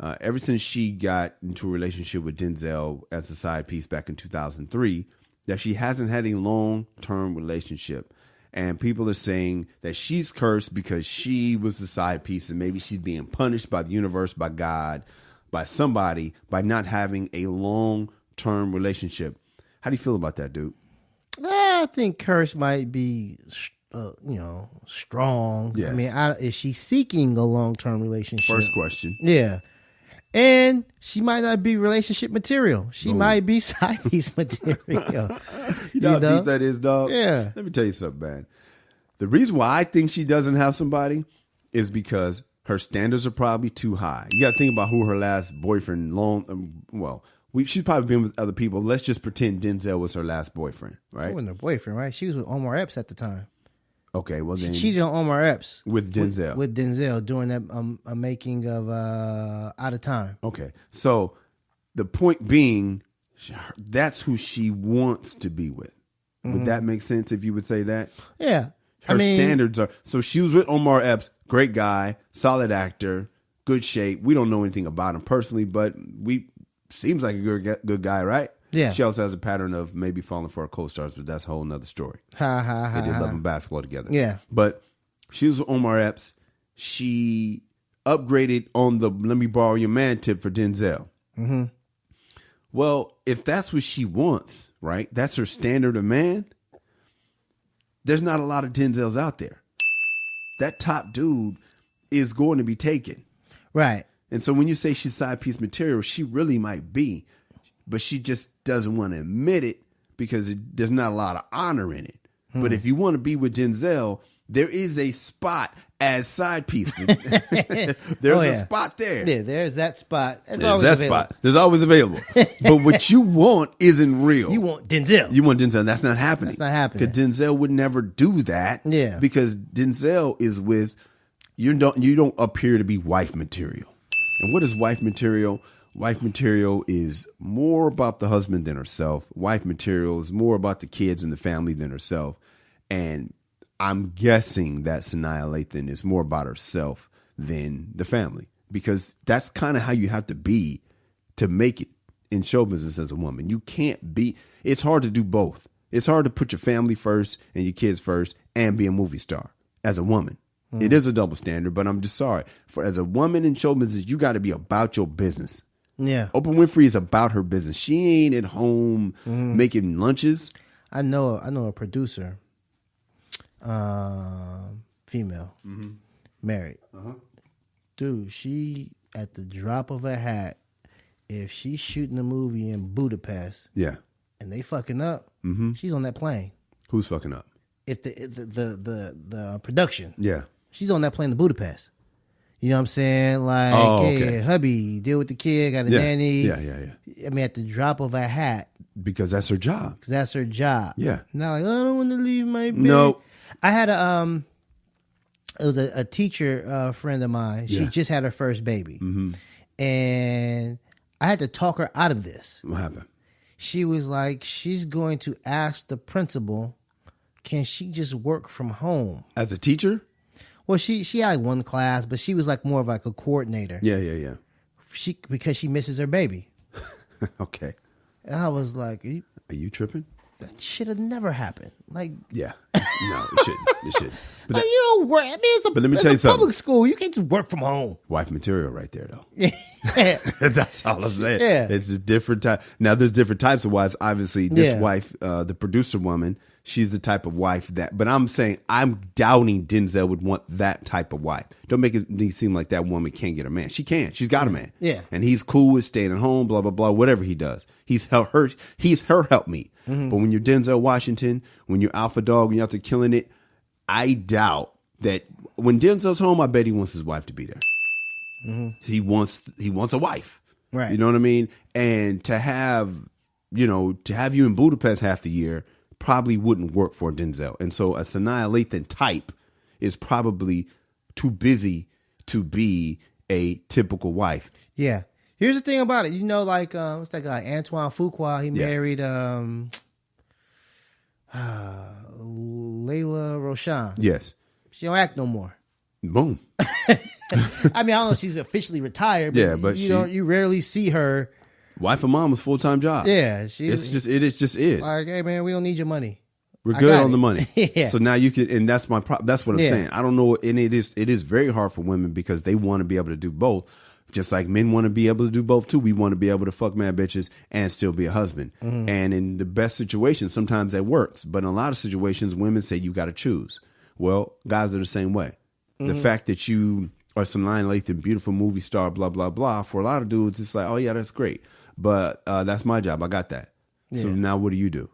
ever since she got into a relationship with Denzel as a side piece back in 2003, that she hasn't had a long-term relationship. And people are saying that she's cursed because she was the side piece, and maybe she's being punished by the universe, by God, by somebody, by not having a long-term relationship. How do you feel about that, dude? I think curse might be, strong. Yes. I mean, is she seeking a long-term relationship? First question. Yeah. And she might not be relationship material. She might be side piece material. You know how deep that is, dog? Yeah. Let me tell you something, man. The reason why I think she doesn't have somebody is because her standards are probably too high. You got to think about who her last boyfriend she's probably been with other people. Let's just pretend Denzel was her last boyfriend, right? She wasn't her boyfriend, right? She was with Omar Epps at the time. Okay, well then. She cheated on Omar Epps. With Denzel. With Denzel during that a making of Out of Time. Okay, so the point being, that's who she wants to be with. Would that make sense if you would say that? Yeah. Her standards are, so she was with Omar Epps, great guy, solid actor, good shape. We don't know anything about him personally, but seems like a good guy, right? Yeah. She also has a pattern of maybe falling for her co-stars, but that's a whole nother story. They did Love and Basketball together. Yeah. But she was with Omar Epps. She upgraded on the let me borrow your man tip for Denzel. Mm-hmm. Well, if that's what she wants, right? That's her standard of man. There's not a lot of Denzels out there. That top dude is going to be taken. Right. And so when you say she's side piece material, she really might be, but she just doesn't want to admit it because there's not a lot of honor in it. But if you want to be with Denzel, there is a spot as side piece. There's a spot there. Yeah, there's that spot. There's that spot. There's always available. But what you want isn't real. You want Denzel. You want Denzel. That's not happening. That's not happening. Because Denzel would never do that. Yeah. Because Denzel is with, you don't appear to be wife material. And what is wife material? Wife material is more about the husband than herself. Wife material is more about the kids and the family than herself. And I'm guessing that Sanaya Lathan is more about herself than the family, because that's kind of how you have to be to make it in show business as a woman. You can't be, it's hard to do both. It's hard to put your family first and your kids first and be a movie star as a woman. It is a double standard, but I'm just sorry. As a woman in show business, you got to be about your business. Yeah. Oprah Winfrey is about her business. She ain't at home making lunches. I know a producer, female, married. Dude, she, at the drop of a hat, if she's shooting a movie in Budapest, and they fucking up, she's on that plane. Who's fucking up? If the production, she's on that plane to Budapest. You know what I'm saying? Like, hey, hubby, deal with the kid, got a nanny. Yeah. I mean, at the drop of a hat. Because that's her job. Because that's her job. Yeah. Not like, I don't want to leave my baby. No. I had it was a teacher friend of mine. She just had her first baby. And I had to talk her out of this. What happened? She was like, she's going to ask the principal can she just work from home as a teacher? Well, she had like one class, but she was like more of like a coordinator. Yeah. Because she misses her baby. Okay. And I was like, are you tripping? That should have never happened. Like, yeah, no, it shouldn't. It shouldn't. But like, you don't work. I mean, it's a, but let me it's tell you a something. public school. You can't just work from home. Wife material, right there, though. Yeah, that's all I'm saying. Yeah, it's a different type. Now, there's different types of wives. Obviously, this wife, the producer woman, she's the type of wife that. But I'm saying I'm doubting Denzel would want that type of wife. Don't make it seem like that woman can't get a man. She can. She's got a man. Yeah, and he's cool with staying at home. Blah blah blah. Whatever he does, he's her helpmeet. Mm-hmm. But when you're Denzel Washington, when you're Alpha Dog, when you're out there killing it, I doubt that when Denzel's home, I bet he wants his wife to be there. Mm-hmm. He wants a wife. Right. You know what I mean? And to have you in Budapest half the year probably wouldn't work for Denzel. And so a Sanaa Lathan type is probably too busy to be a typical wife. Yeah. Here's the thing about it. Like, what's that guy? Antoine Fuqua. He married Layla Roshan. Yes. She don't act no more. Boom. I mean, I don't know if she's officially retired, but, but you rarely see her. Wife and mom is full-time job. Yeah. It is. Like, hey, man, we don't need your money. We're good on the money. Yeah. So now you can, and that's that's what I'm saying. I don't know. And it is very hard for women because they want to be able to do both. Just like men want to be able to do both too. We want to be able to fuck mad bitches and still be a husband. Mm-hmm. And in the best situations, sometimes that works. But in a lot of situations, women say you got to choose. Well, guys are the same way. Mm-hmm. The fact that you are Sanaa Lathan, beautiful movie star, blah, blah, blah. For a lot of dudes, it's like, oh yeah, that's great. But that's my job. I got that. Yeah. So now what do you do?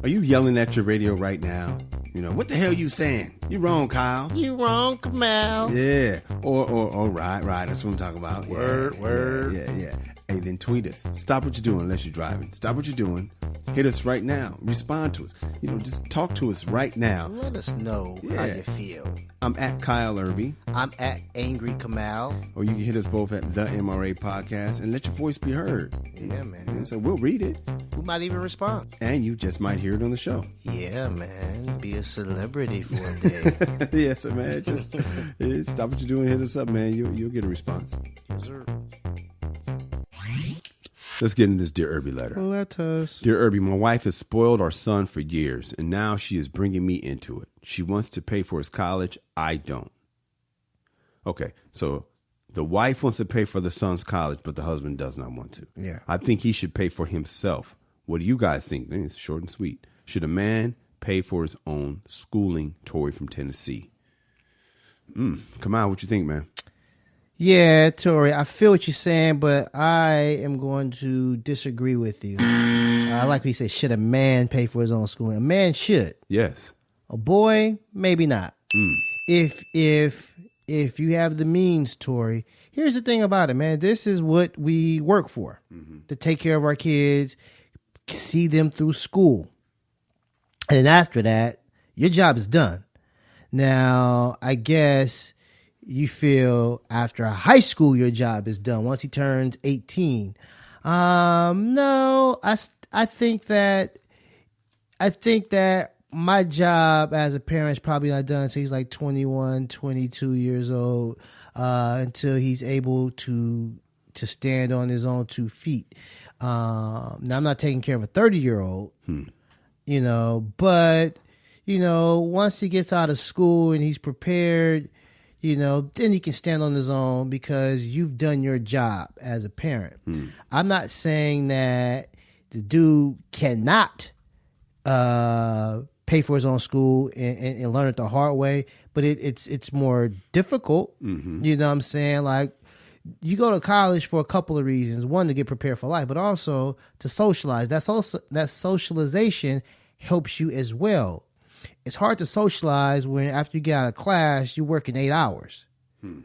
Are you yelling at your radio right now? What the hell you saying? You wrong, Kyle. You wrong, Kamal. Yeah. Or right. That's what I'm talking about. Word. Yeah. Hey, then tweet us. Stop what you're doing unless you're driving. Stop what you're doing. Hit us right now. Respond to us. Just talk to us right now. Let us know how you feel. I'm at Kyle Irby. I'm at Angry Kamal. Or you can hit us both at The MRA Podcast and let your voice be heard. Yeah, man. So we'll read it. We might even respond. And you just might hear it on the show. Yeah, man. Be a celebrity for a day. Yes, man. Just stop what you're doing. Hit us up, man. You'll get a response. Yes, sir. Let's get into this Dear Irby letter. Let us. Dear Irby, my wife has spoiled our son for years, and now she is bringing me into it. She wants to pay for his college. I don't. Okay, so the wife wants to pay for the son's college, but the husband does not want to. Yeah. I think he should pay for himself. What do you guys think? It's short and sweet. Should a man pay for his own schooling? Tori from Tennessee. Come on, what you think, man? Yeah, Tori, I feel what you're saying, but I am going to disagree with you. I like what you say, should a man pay for his own schooling? A man should. Yes. A boy, maybe not. If you have the means, Tori, here's the thing about it, man. This is what we work for, to take care of our kids, see them through school. And after that, your job is done. Now, I guess you feel after high school your job is done once he turns 18. No, I think that my job as a parent is probably not done until he's like 21, 22 years old, until he's able to stand on his own 2 feet. Now I'm not taking care of a 30-year-old, but once he gets out of school and he's prepared, then he can stand on his own because you've done your job as a parent. I'm not saying that the dude cannot pay for his own school and learn it the hard way, but it's more difficult. You know what I'm saying? Like, you go to college for a couple of reasons. One, to get prepared for life, but also to socialize. That socialization helps you as well. It's hard to socialize when after you get out of class, you're working 8 hours,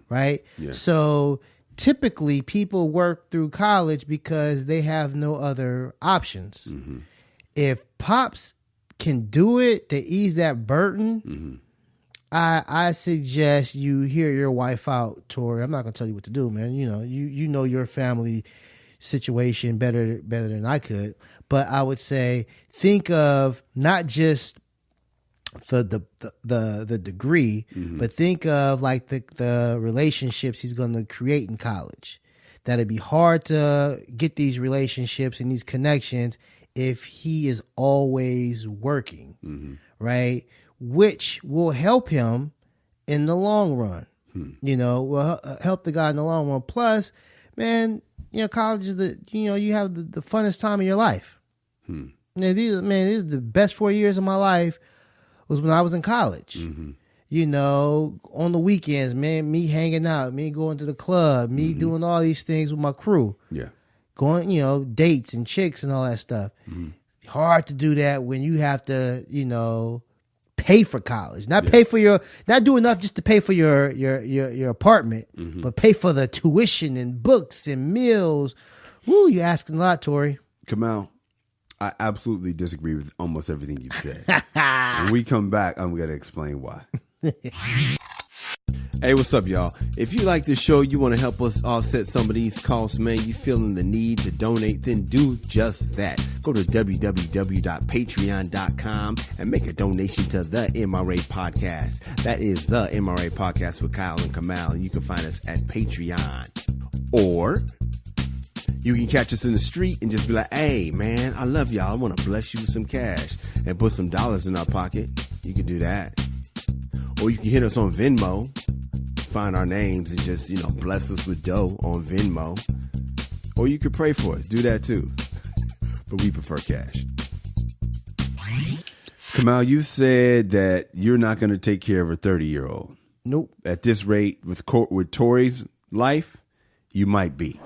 right? Yeah. So typically people work through college because they have no other options. If pops can do it to ease that burden, I suggest you hear your wife out, Tori. I'm not going to tell you what to do, man. You know your family situation better than I could. But I would say think of not just for the degree, but think of like the relationships he's going to create in college. That'd be hard to get these relationships and these connections if he is always working, right? Which will help him in the long run. You know, will help the guy in the long run. Plus, man, you know, college is you have the funnest time of your life. These are the best 4 years of my life was when I was in college. You know, on the weekends, man, me hanging out, me going to the club, me doing all these things with my crew. Yeah. Going, you know, dates and chicks and all that stuff. Hard to do that when you have to, you know, pay for college. Not do enough just to pay for your apartment, but pay for the tuition and books and meals. Woo, you asking a lot, Tori. Kamal, I absolutely disagree with almost everything you've said. When we come back, I'm going to explain why. Hey, what's up, y'all? If you like this show, you want to help us offset some of these costs, man, you feeling the need to donate, then do just that. Go to www.patreon.com and make a donation to the MRA Podcast. That is the MRA Podcast with Kyle and Kamal. You can find us at Patreon. Or you can catch us in the street and just be like, hey, man, I love y'all. I want to bless you with some cash and put some dollars in our pocket. You can do that. Or you can hit us on Venmo. Find our names and just, you know, bless us with dough on Venmo. Or you could pray for us. Do that too. But we prefer cash. Kamal, you said that you're not going to take care of a 30-year-old. Nope. At this rate, with Tori's life, you might be.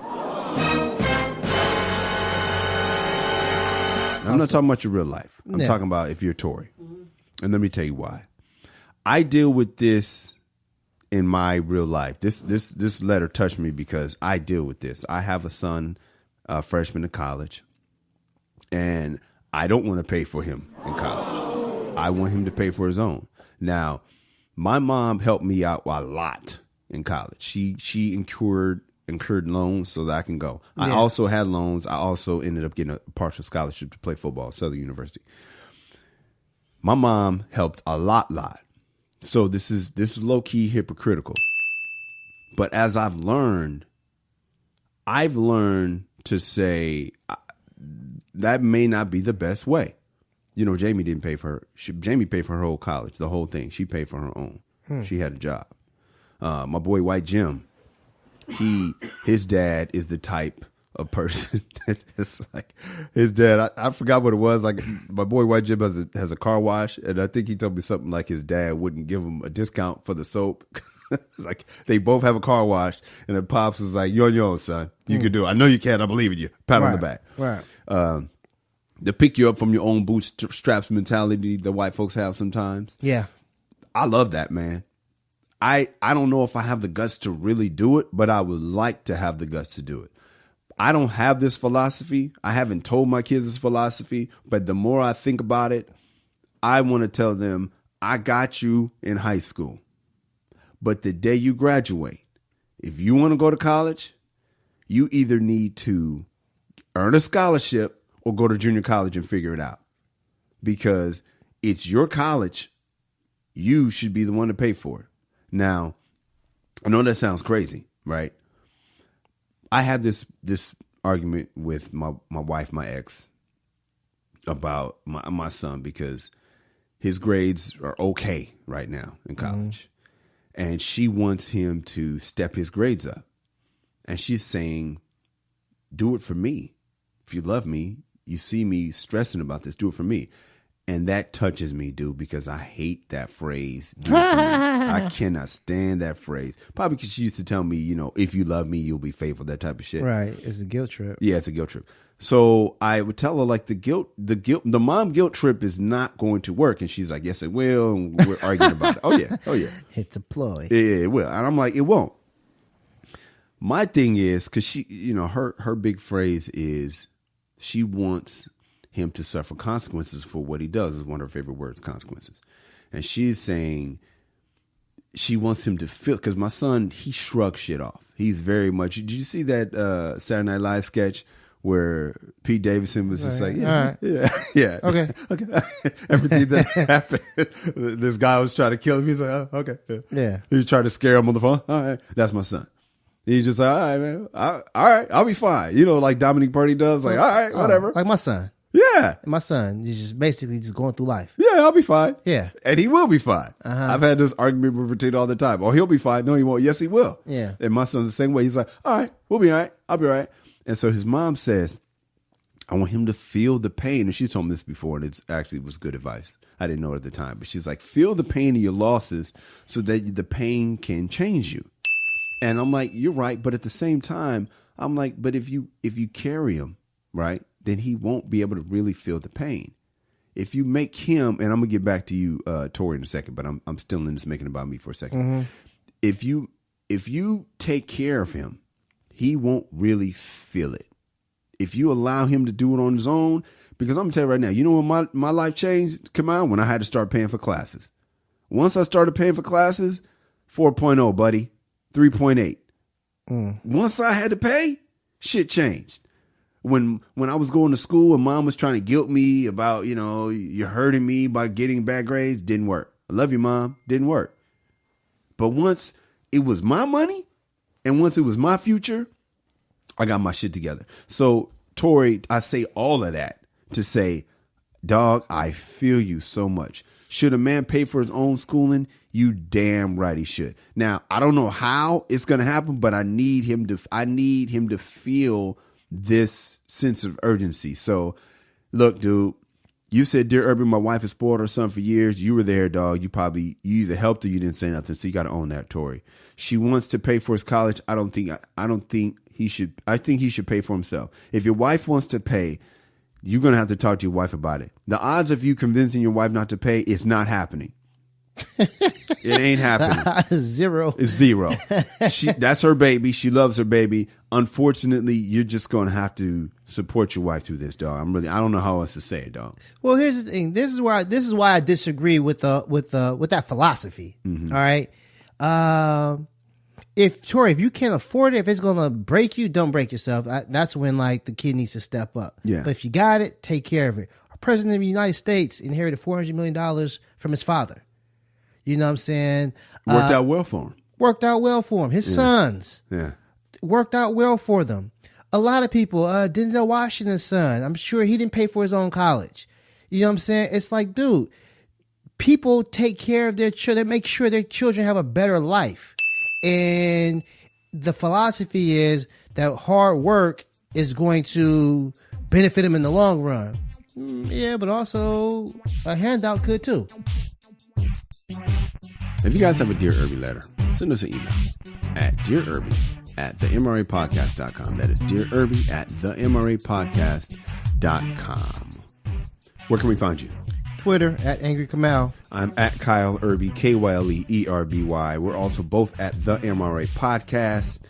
I'm not talking about your real life. I'm talking about if you're Tori. And let me tell you why. I deal with this in my real life. This letter touched me because I deal with this. I have a son, freshman in college, and I don't want to pay for him in college. I want him to pay for his own. Now, my mom helped me out a lot in college. She incurred loans so that I can go. Yeah. I also had loans. I also ended up getting a partial scholarship to play football at Southern University. My mom helped a lot. So this is low key hypocritical. But as I've learned to say that may not be the best way. You know, Jamie didn't pay for her. Jamie paid for her whole college, the whole thing. She paid for her own. She had a job. My boy White Jim, his dad is the type of person that is like his dad. I forgot what it was. Like my boy White Jim has a car wash, and I think he told me something like his dad wouldn't give him a discount for the soap. Like they both have a car wash, and the pops was like, "You're on your own, son. You can do it. I know you can. I believe in you." Pat on the back. Right. To pick you up from your own bootstraps mentality that white folks have sometimes. Yeah. I love that, man. I don't know if I have the guts to really do it, but I would like to have the guts to do it. I don't have this philosophy. I haven't told my kids this philosophy, but the more I think about it, I want to tell them, I got you in high school. But the day you graduate, if you want to go to college, you either need to earn a scholarship or go to junior college and figure it out. Because it's your college. You should be the one to pay for it. Now, I know that sounds crazy, right? I had this argument with my wife, my ex, about my son because his grades are okay right now in college. And she wants him to step his grades up. And she's saying, do it for me. If you love me, you see me stressing about this, do it for me. And that touches me, dude, because I hate that phrase. Do it for me. I cannot stand that phrase. Probably because she used to tell me, you know, if you love me, you'll be faithful, that type of shit. Right. It's a guilt trip. Yeah, it's a guilt trip. So I would tell her, like, the mom guilt trip is not going to work. And she's like, yes, it will. And we're arguing about it. Oh, yeah. It's a ploy. Yeah, it will. And I'm like, it won't. My thing is, because she, you know, her big phrase is she wants him to suffer consequences for what he does. Is one of her favorite words, consequences. And she's saying she wants him to feel, because my son, he shrugs shit off. He's very much, did you see that Saturday Night Live sketch where Pete Davidson was just like, yeah, yeah. Okay. Everything that happened, this guy was trying to kill him. He's like, oh, okay. Yeah. He tried to scare him on the phone. All right, that's my son. He's just like, all right, man. All right, I'll be fine. Like Dominic Purdy does. Like, all right, whatever. Like my son. Yeah. My son is just basically just going through life. Yeah, I'll be fine. Yeah. And he will be fine. I've had this argument with Tina all the time. Oh, he'll be fine. No, he won't. Yes, he will. Yeah. And my son's the same way. He's like, all right, we'll be all right. I'll be all right. And so his mom says, I want him to feel the pain. And she told me this before, and it actually was good advice. I didn't know it at the time. But she's like, feel the pain of your losses so that the pain can change you. And I'm like, you're right. But at the same time, I'm like, but if you carry him, right, then he won't be able to really feel the pain. If you make him, and I'm gonna get back to you, Tori, in a second, but I'm still in this making about me for a second. Mm-hmm. If you take care of him, he won't really feel it. If you allow him to do it on his own, because I'm gonna tell you right now, you know when my life changed, Kamal, when I had to start paying for classes. Once I started paying for classes, 4.0, buddy. 3.8. Once I had to pay, shit changed. When I was going to school and mom was trying to guilt me about, you're hurting me by getting bad grades, didn't work. I love you, Mom. Didn't work. But once it was my money and once it was my future, I got my shit together. So, Tori, I say all of that to say, dog, I feel you so much. Should a man pay for his own schooling? You damn right he should. Now, I don't know how it's going to happen, but I need him to feel this sense of urgency. So, look, dude, you said, Dear Urban, my wife has spoiled her son for years. You were there, dog. You either helped or you didn't say nothing. So you got to own that, Tori. She wants to pay for his college. I think he should pay for himself. If your wife wants to pay, you're going to have to talk to your wife about it. The odds of you convincing your wife not to pay is not happening. It ain't happening. Zero. It's zero. That's her baby. She loves her baby. Unfortunately, you're just going to have to support your wife through this, dog. I don't know how else to say it, dog. Well, here's the thing. This is why I disagree with that philosophy. Mm-hmm. All right. If you can't afford it, if it's going to break you, don't break yourself. That's when the kid needs to step up. Yeah. But if you got it, take care of it. Our president of the United States inherited $400 million from his father. You know what I'm saying? Worked out well for him. Worked out well for him. His sons. Yeah. Worked out well for them. A lot of people, Denzel Washington's son, I'm sure he didn't pay for his own college. You know what I'm saying? It's like, dude, people take care of their children. They make sure their children have a better life. And the philosophy is that hard work is going to benefit them in the long run. Yeah, but also a handout could too. If you guys have a Dear Irby letter, send us an email at dearirby@themrapodcast.com. That is dearirby@themrapodcast.com. Where can we find you? Twitter at Angry Kamal. I'm at Kyle Irby, KyleErby. We're also both at The MRA Podcast.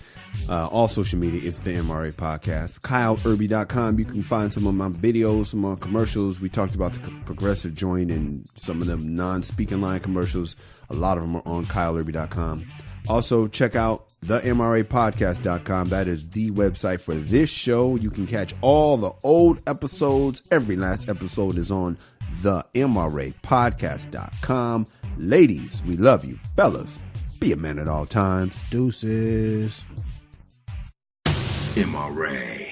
All social media, it's The MRA Podcast. KyleIrby.com. You can find some of my videos, some of my commercials. We talked about the progressive joint and some of them non-speaking line commercials. A lot of them are on KyleIrby.com. Also, check out TheMRAPodcast.com. That is the website for this show. You can catch all the old episodes. Every last episode is on TheMRAPodcast.com. Ladies, we love you. Fellas, be a man at all times. Deuces. MRA.